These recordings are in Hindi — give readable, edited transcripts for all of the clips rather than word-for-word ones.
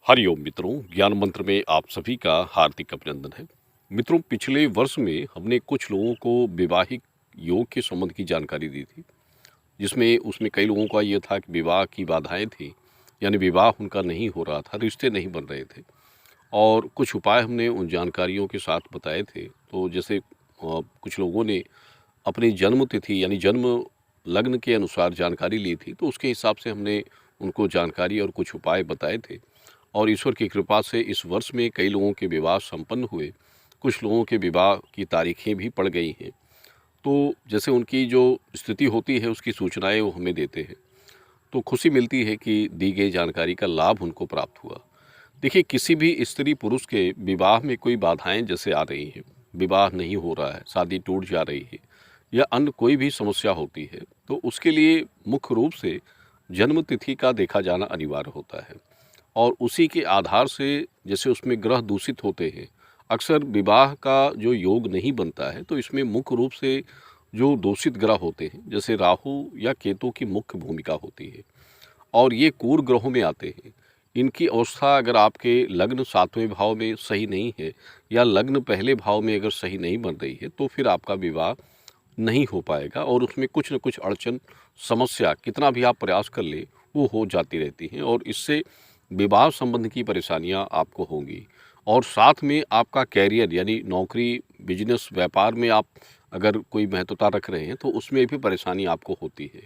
हरिओम मित्रों, ज्ञान मंत्र में आप सभी का हार्दिक अभिनंदन है। मित्रों, पिछले वर्ष में हमने कुछ लोगों को वैवाहिक योग के संबंध की जानकारी दी थी, जिसमें उसमें कई लोगों का ये था कि विवाह की बाधाएं थी, यानी विवाह उनका नहीं हो रहा था, रिश्ते नहीं बन रहे थे और कुछ उपाय हमने उन जानकारियों के साथ बताए थे। तो जैसे कुछ लोगों ने अपनी जन्म तिथि यानी जन्म लग्न के अनुसार जानकारी ली थी, तो उसके हिसाब से हमने उनको जानकारी और कुछ उपाय बताए थे। और ईश्वर की कृपा से इस वर्ष में कई लोगों के विवाह संपन्न हुए, कुछ लोगों के विवाह की तारीखें भी पड़ गई हैं। तो जैसे उनकी जो स्थिति होती है उसकी सूचनाएँ वो हमें देते हैं, तो खुशी मिलती है कि दी गई जानकारी का लाभ उनको प्राप्त हुआ। देखिए, किसी भी स्त्री पुरुष के विवाह में कोई बाधाएँ जैसे आ रही हैं, विवाह नहीं हो रहा है, शादी टूट जा रही है या अन्य कोई भी समस्या होती है, तो उसके लिए मुख्य रूप से जन्म तिथि का देखा जाना अनिवार्य होता है। और उसी के आधार से जैसे उसमें ग्रह दूषित होते हैं, अक्सर विवाह का जो योग नहीं बनता है, तो इसमें मुख्य रूप से जो दूषित ग्रह होते हैं, जैसे राहु या केतु की मुख्य भूमिका होती है और ये क्रूर ग्रहों में आते हैं। इनकी अवस्था अगर आपके लग्न 7वें भाव में सही नहीं है या लग्न पहले भाव में अगर सही नहीं बन रही है, तो फिर आपका विवाह नहीं हो पाएगा और उसमें कुछ न कुछ अड़चन, समस्या कितना भी आप प्रयास कर लें, वो हो जाती रहती हैं और इससे विवाह संबंध की परेशानियां आपको होंगी। और साथ में आपका कैरियर यानी नौकरी, बिजनेस, व्यापार में आप अगर कोई महत्वता रख रहे हैं, तो उसमें भी परेशानी आपको होती है।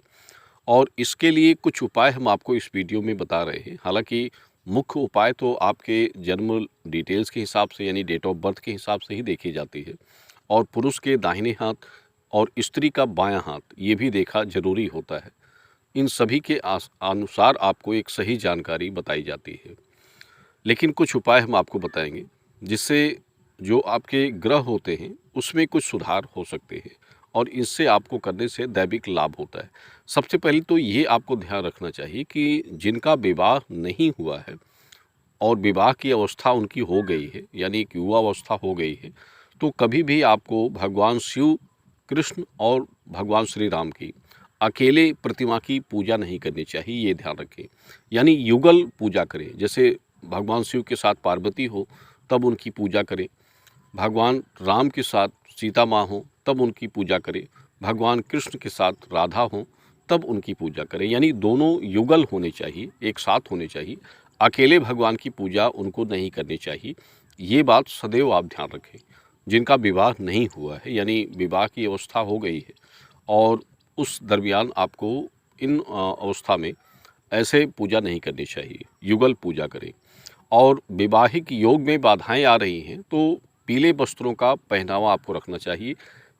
और इसके लिए कुछ उपाय हम आपको इस वीडियो में बता रहे हैं। हालाँकि मुख्य उपाय तो आपके जन्म डिटेल्स के हिसाब से यानी डेट ऑफ बर्थ के हिसाब से ही देखी जाती है और पुरुष के दाहिने हाथ और स्त्री का बायाँ हाथ ये भी देखा ज़रूरी होता है। इन सभी के अनुसार आपको एक सही जानकारी बताई जाती है। लेकिन कुछ उपाय हम आपको बताएँगे, जिससे जो आपके ग्रह होते हैं, उसमें कुछ सुधार हो सकते हैं और इससे आपको करने से दैविक लाभ होता है। सबसे पहले तो ये आपको ध्यान रखना चाहिए कि जिनका विवाह नहीं हुआ है और विवाह की अवस्था उनकी हो गई है, यानी एक युवा अवस्था हो गई है, तो कभी भी आपको भगवान शिव, कृष्ण और भगवान श्री राम की अकेले प्रतिमा की पूजा नहीं करनी चाहिए, ये ध्यान रखें। यानी युगल पूजा करें, जैसे भगवान शिव के साथ पार्वती हो, तब उनकी पूजा करें। भगवान राम के साथ सीता माँ हो, तब उनकी पूजा करें। भगवान कृष्ण के साथ राधा हों, तब उनकी पूजा करें। यानी दोनों युगल होने चाहिए, एक साथ होने चाहिए। अकेले भगवान की पूजा उनको नहीं करनी चाहिए। ये बात सदैव आप ध्यान रखें। जिनका विवाह नहीं हुआ है, यानी विवाह की अवस्था हो गई है और उस दरमियान आपको इन अवस्था में ऐसे पूजा नहीं करनी चाहिए, युगल पूजा करें। और वैवाहिक योग में बाधाएं आ रही हैं, तो पीले वस्त्रों का पहनावा आपको रखना चाहिए,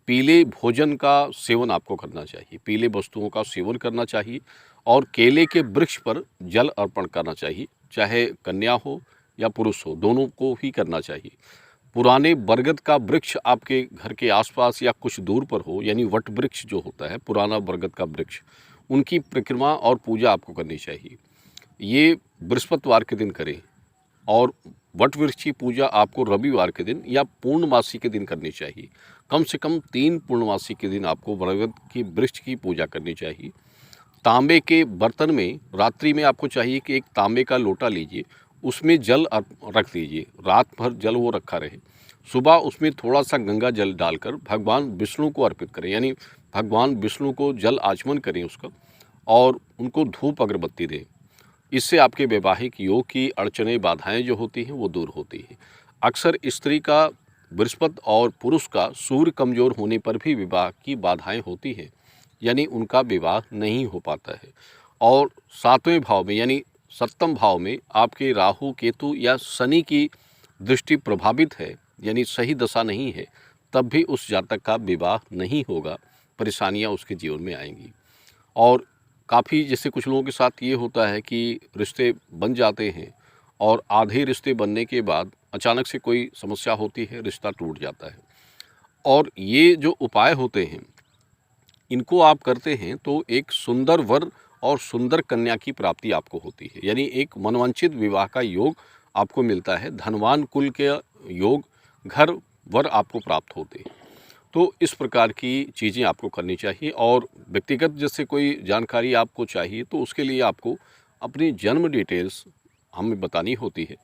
पीले भोजन का सेवन आपको करना चाहिए, पीले वस्तुओं का सेवन करना चाहिए और केले के वृक्ष पर जल अर्पण करना चाहिए, चाहे कन्या हो या पुरुष हो, दोनों को ही करना चाहिए। पुराने बरगद का वृक्ष आपके घर के आसपास या कुछ दूर पर हो, यानी वट वृक्ष जो होता है, पुराना बरगद का वृक्ष, उनकी परिक्रमा और पूजा आपको करनी चाहिए। ये बृहस्पतिवार के दिन करें और वट वृक्ष की पूजा आपको रविवार के दिन या पूर्णमासी के दिन करनी चाहिए। कम से कम 3 पूर्णमासी के दिन आपको बरगद की वृक्ष की पूजा करनी चाहिए। तांबे के बर्तन में रात्रि में आपको चाहिए कि एक तांबे का लोटा लीजिए, उसमें जल रख दीजिए, रात भर जल वो रखा रहे। सुबह उसमें थोड़ा-सा गंगा जल डालकर भगवान विष्णु को अर्पित करें, यानी भगवान विष्णु को जल आचमन करें उसका और उनको धूप अगरबत्ती दें। इससे आपके वैवाहिक योग की अड़चनें, बाधाएं जो होती हैं वो दूर होती हैं। अक्सर स्त्री का बृहस्पति और पुरुष का सूर्य कमजोर होने पर भी विवाह की बाधाएं होती हैं, यानी उनका विवाह नहीं हो पाता है। और 7वें भाव में यानी सप्तम भाव में आपके राहु, केतु या शनि की दृष्टि प्रभावित है, यानी सही दशा नहीं है, तब भी उस जातक का विवाह नहीं होगा, परेशानियां उसके जीवन में आएंगी। और काफ़ी जैसे कुछ लोगों के साथ ये होता है कि रिश्ते बन जाते हैं और आधे रिश्ते बनने के बाद अचानक से कोई समस्या होती है, रिश्ता टूट जाता है। और ये जो उपाय होते हैं, इनको आप करते हैं तो एक सुंदर वर और सुंदर कन्या की प्राप्ति आपको होती है, यानी एक मनवांछित विवाह का योग आपको मिलता है, धनवान कुल के योग, घर वर आपको प्राप्त होते हैं। तो इस प्रकार की चीज़ें आपको करनी चाहिए और व्यक्तिगत जैसे कोई जानकारी आपको चाहिए, तो उसके लिए आपको अपनी जन्म डिटेल्स हमें बतानी होती है,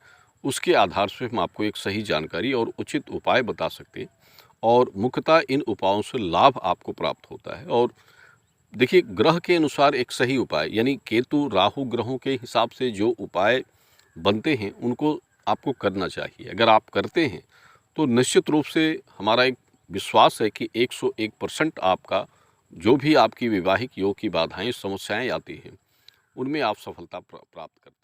उसके आधार से हम आपको एक सही जानकारी और उचित उपाय बता सकते हैं और मुख्यतः इन उपायों से लाभ आपको प्राप्त होता है। और देखिए, ग्रह के अनुसार एक सही उपाय यानी केतु, राहु ग्रहों के हिसाब से जो उपाय बनते हैं, उनको आपको करना चाहिए। अगर आप करते हैं, तो निश्चित रूप से हमारा एक विश्वास है कि 101% आपका जो भी आपकी वैवाहिक योग की बाधाएँ, समस्याएँ आती हैं, उनमें आप सफलता प्राप्त करते हैं।